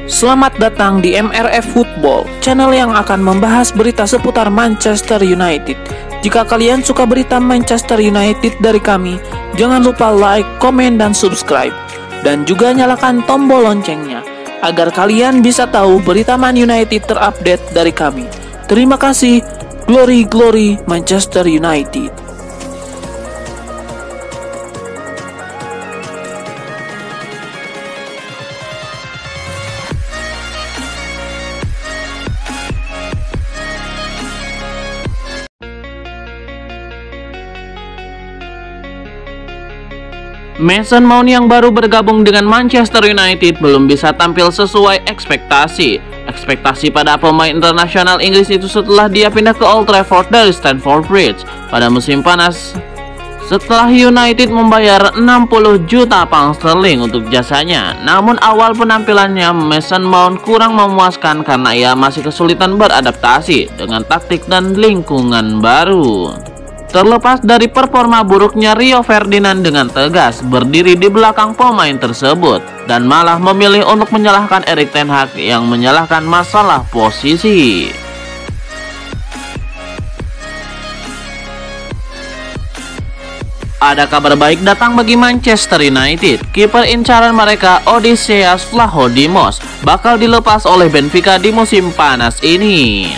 Selamat datang di MRF Football, channel yang akan membahas berita seputar Manchester United. Jika kalian suka berita Manchester United dari kami, jangan lupa like, komen, dan subscribe. Dan juga nyalakan tombol loncengnya, agar kalian bisa tahu berita Man United terupdate dari kami. Terima kasih, Glory Glory Manchester United. Mason Mount yang baru bergabung dengan Manchester United belum bisa tampil sesuai ekspektasi. Ekspektasi pada pemain internasional Inggris itu setelah dia pindah ke Old Trafford dari Stamford Bridge pada musim panas. Setelah United membayar 60 juta pound sterling untuk jasanya, namun awal penampilannya Mason Mount kurang memuaskan karena ia masih kesulitan beradaptasi dengan taktik dan lingkungan baru. Terlepas dari performa buruknya, Rio Ferdinand dengan tegas berdiri di belakang pemain tersebut dan malah memilih untuk menyalahkan Erik ten Hag yang menyalahkan masalah posisi. Ada kabar baik datang bagi Manchester United. Kiper incaran mereka, Odysseas Vlachodimos, bakal dilepas oleh Benfica di musim panas ini.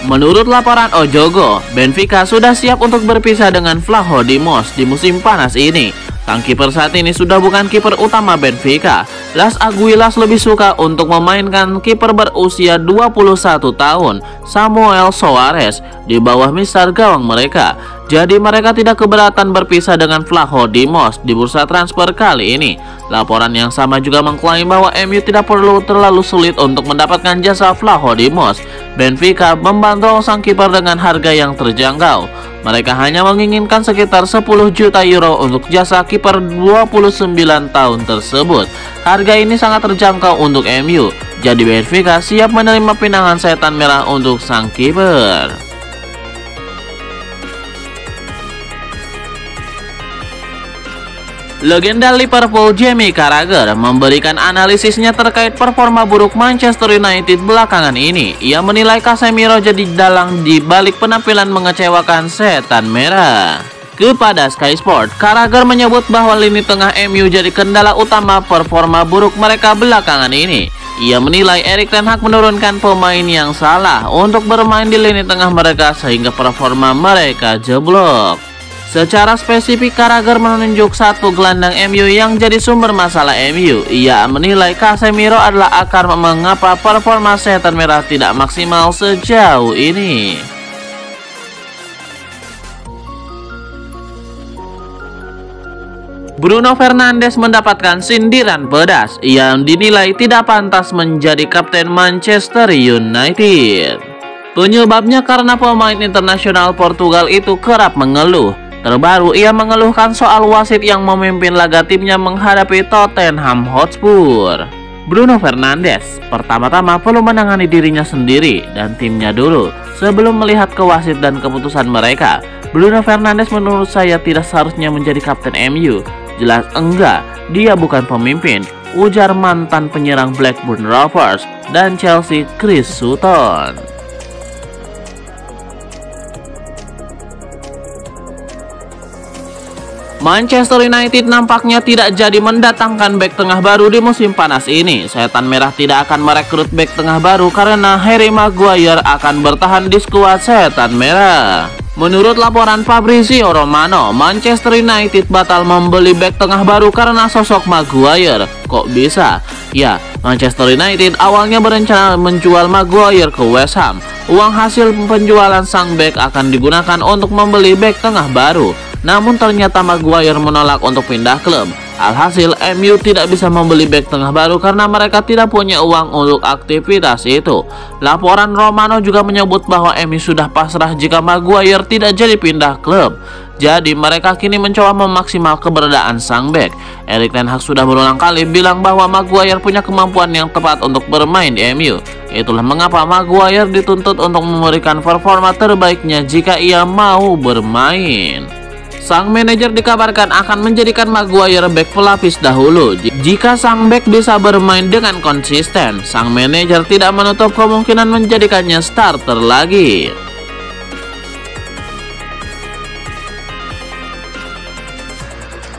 Menurut laporan Ojogo, Benfica sudah siap untuk berpisah dengan Vlachodimos di musim panas ini. Sang kiper saat ini sudah bukan kiper utama Benfica. Las Aguilas lebih suka untuk memainkan kiper berusia 21 tahun, Samuel Soares, di bawah misar gawang mereka. Jadi mereka tidak keberatan berpisah dengan Vlachodimos di bursa transfer kali ini. Laporan yang sama juga mengklaim bahwa MU tidak perlu terlalu sulit untuk mendapatkan jasa Vlachodimos. Benfica membantu sang kiper dengan harga yang terjangkau. Mereka hanya menginginkan sekitar 10 juta euro untuk jasa kiper 29 tahun tersebut. Harga ini sangat terjangkau untuk MU. Jadi Benfica siap menerima pinangan setan merah untuk sang kiper. Legenda Liverpool Jamie Carragher memberikan analisisnya terkait performa buruk Manchester United belakangan ini. Ia menilai Casemiro jadi dalang di balik penampilan mengecewakan setan merah. Kepada Sky Sport, Carragher menyebut bahwa lini tengah MU jadi kendala utama performa buruk mereka belakangan ini. Ia menilai Erik ten Hag menurunkan pemain yang salah untuk bermain di lini tengah mereka sehingga performa mereka jeblok. Secara spesifik, Carragher menunjuk satu gelandang MU yang jadi sumber masalah MU. Ia menilai Casemiro adalah akar mengapa performa setan merah tidak maksimal sejauh ini. Bruno Fernandes mendapatkan sindiran pedas. Ia dinilai tidak pantas menjadi kapten Manchester United. Penyebabnya karena pemain internasional Portugal itu kerap mengeluh. Terbaru, ia mengeluhkan soal wasit yang memimpin laga timnya menghadapi Tottenham Hotspur. Bruno Fernandes pertama-tama perlu menangani dirinya sendiri dan timnya dulu sebelum melihat ke wasit dan keputusan mereka. Bruno Fernandes menurut saya tidak seharusnya menjadi kapten MU. Jelas enggak, dia bukan pemimpin, ujar mantan penyerang Blackburn Rovers dan Chelsea Chris Sutton. Manchester United nampaknya tidak jadi mendatangkan bek tengah baru di musim panas ini. Setan merah tidak akan merekrut bek tengah baru karena Harry Maguire akan bertahan di skuad setan merah. Menurut laporan Fabrizio Romano, Manchester United batal membeli bek tengah baru karena sosok Maguire. Kok bisa? Ya, Manchester United awalnya berencana menjual Maguire ke West Ham. Uang hasil penjualan sang bek akan digunakan untuk membeli bek tengah baru. Namun ternyata Maguire menolak untuk pindah klub. Alhasil MU tidak bisa membeli bek tengah baru karena mereka tidak punya uang untuk aktivitas itu. Laporan Romano juga menyebut bahwa MU sudah pasrah jika Maguire tidak jadi pindah klub. Jadi mereka kini mencoba memaksimal keberadaan sang bek. Erik ten Hag sudah berulang kali bilang bahwa Maguire punya kemampuan yang tepat untuk bermain di MU. Itulah mengapa Maguire dituntut untuk memberikan performa terbaiknya jika ia mau bermain. Sang manajer dikabarkan akan menjadikan Maguire bek pelapis dahulu. Jika sang bek bisa bermain dengan konsisten, sang manajer tidak menutup kemungkinan menjadikannya starter lagi.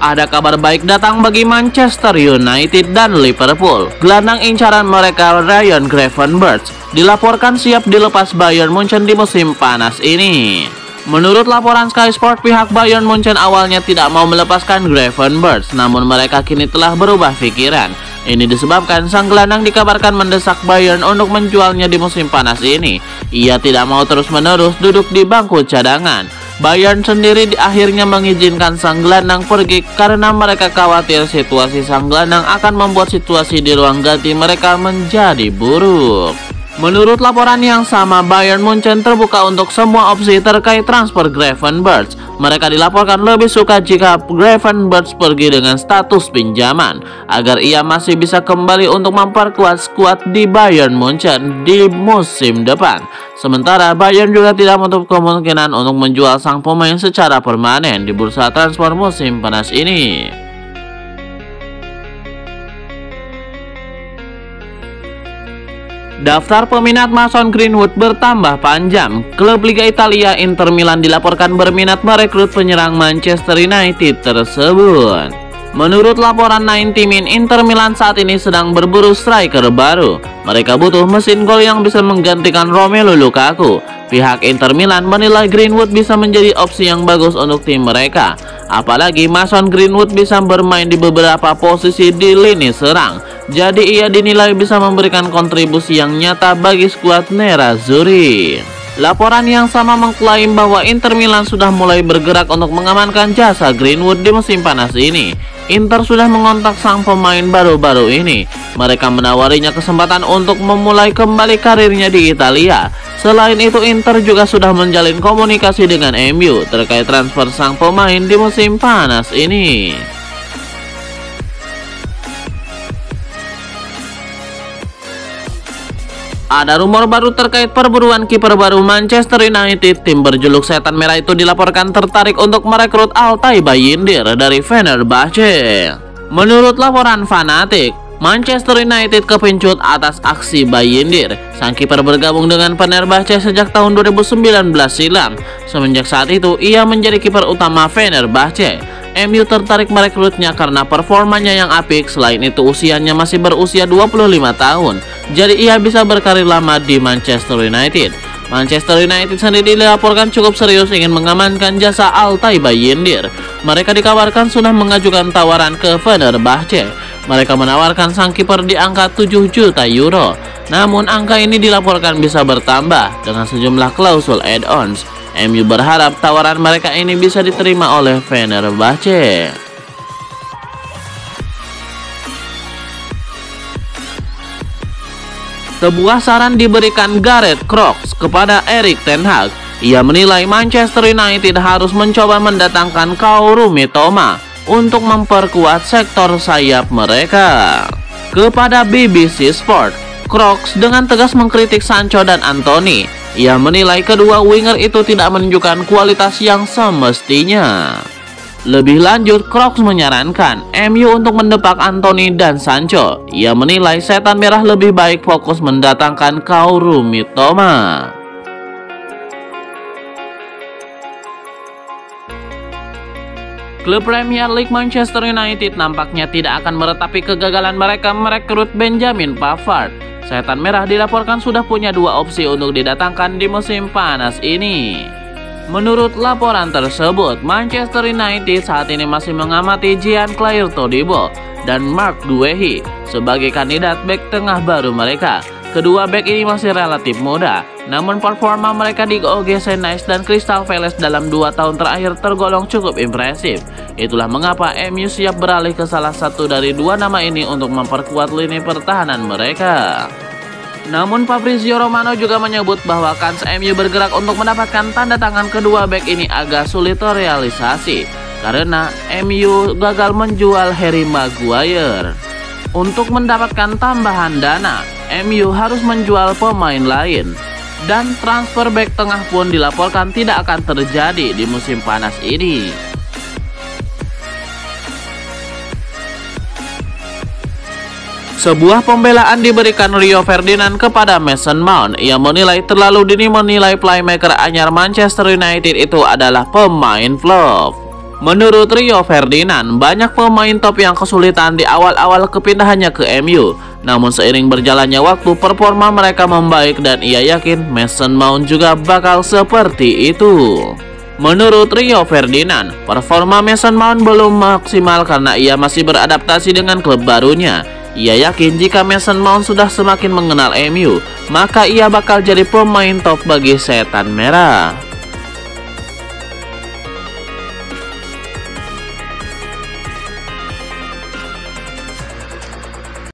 Ada kabar baik datang bagi Manchester United dan Liverpool. Gelandang incaran mereka Ryan Gravenberch dilaporkan siap dilepas Bayern Munchen di musim panas ini. Menurut laporan Sky Sport, pihak Bayern Munchen awalnya tidak mau melepaskan Gravenberch, namun mereka kini telah berubah pikiran. Ini disebabkan sang gelandang dikabarkan mendesak Bayern untuk menjualnya di musim panas ini. Ia tidak mau terus-menerus duduk di bangku cadangan. Bayern sendiri akhirnya mengizinkan sang gelandang pergi karena mereka khawatir situasi sang gelandang akan membuat situasi di ruang ganti mereka menjadi buruk. Menurut laporan yang sama, Bayern Munchen terbuka untuk semua opsi terkait transfer Gravenberch. Mereka dilaporkan lebih suka jika Gravenberch pergi dengan status pinjaman, agar ia masih bisa kembali untuk memperkuat skuad di Bayern Munchen di musim depan. Sementara Bayern juga tidak menutup kemungkinan untuk menjual sang pemain secara permanen di bursa transfer musim panas ini. Daftar peminat Mason Greenwood bertambah panjang. Klub Liga Italia Inter Milan dilaporkan berminat merekrut penyerang Manchester United tersebut. Menurut laporan 90 Min, Inter Milan saat ini sedang berburu striker baru. Mereka butuh mesin gol yang bisa menggantikan Romelu Lukaku. Pihak Inter Milan menilai Greenwood bisa menjadi opsi yang bagus untuk tim mereka. Apalagi Mason Greenwood bisa bermain di beberapa posisi di lini serang. Jadi ia dinilai bisa memberikan kontribusi yang nyata bagi skuad Nerazzurri. Laporan yang sama mengklaim bahwa Inter Milan sudah mulai bergerak untuk mengamankan jasa Greenwood di musim panas ini. Inter sudah mengontak sang pemain baru-baru ini. Mereka menawarinya kesempatan untuk memulai kembali karirnya di Italia. Selain itu, Inter juga sudah menjalin komunikasi dengan MU terkait transfer sang pemain di musim panas ini. Ada rumor baru terkait perburuan kiper baru Manchester United. Tim berjuluk Setan Merah itu dilaporkan tertarik untuk merekrut Altay Bayindir dari Fenerbahce. Menurut laporan Fanatik, Manchester United kepincut atas aksi Bayindir. Sang kiper bergabung dengan Fenerbahce sejak tahun 2019 silam. Semenjak saat itu, ia menjadi kiper utama Fenerbahce. MU tertarik merekrutnya karena performanya yang apik. Selain itu, usianya masih berusia 25 tahun. Jadi ia bisa berkarir lama di Manchester United. Manchester United sendiri dilaporkan cukup serius ingin mengamankan jasa Altay Bayindir. Mereka dikabarkan sudah mengajukan tawaran ke Fenerbahce. Mereka menawarkan sang kiper di angka 7 juta euro. Namun angka ini dilaporkan bisa bertambah dengan sejumlah klausul add-ons. MU berharap tawaran mereka ini bisa diterima oleh Fenerbahce. Sebuah saran diberikan Gareth Crooks kepada Erik ten Hag. Ia menilai Manchester United harus mencoba mendatangkan Kaoru Mitoma untuk memperkuat sektor sayap mereka. Kepada BBC Sport, Crooks dengan tegas mengkritik Sancho dan Anthony. Ia menilai kedua winger itu tidak menunjukkan kualitas yang semestinya. Lebih lanjut, Crooks menyarankan MU untuk mendepak Anthony dan Sancho. Ia menilai Setan Merah lebih baik fokus mendatangkan Kaoru Mitoma. Klub Premier League Manchester United nampaknya tidak akan meratapi kegagalan mereka merekrut Benjamin Pavard. Setan Merah dilaporkan sudah punya dua opsi untuk didatangkan di musim panas ini. Menurut laporan tersebut, Manchester United saat ini masih mengamati Jean-Claire Todibo dan Mark Guehi sebagai kandidat bek tengah baru mereka. Kedua bek ini masih relatif muda, namun performa mereka di OGC Nice dan Crystal Palace dalam 2 tahun terakhir tergolong cukup impresif. Itulah mengapa MU siap beralih ke salah satu dari dua nama ini untuk memperkuat lini pertahanan mereka. Namun Fabrizio Romano juga menyebut bahwa kans MU bergerak untuk mendapatkan tanda tangan kedua bek ini agak sulit terrealisasi karena MU gagal menjual Harry Maguire. Untuk mendapatkan tambahan dana, MU harus menjual pemain lain, dan transfer bek tengah pun dilaporkan tidak akan terjadi di musim panas ini. Sebuah pembelaan diberikan Rio Ferdinand kepada Mason Mount. Ia menilai terlalu dini menilai playmaker anyar Manchester United itu adalah pemain flop. Menurut Rio Ferdinand, banyak pemain top yang kesulitan di awal-awal kepindahannya ke MU. Namun seiring berjalannya waktu, performa mereka membaik dan ia yakin Mason Mount juga bakal seperti itu. Menurut Rio Ferdinand, performa Mason Mount belum maksimal karena ia masih beradaptasi dengan klub barunya. Ia yakin jika Mason Mount sudah semakin mengenal MU, maka ia bakal jadi pemain top bagi Setan Merah.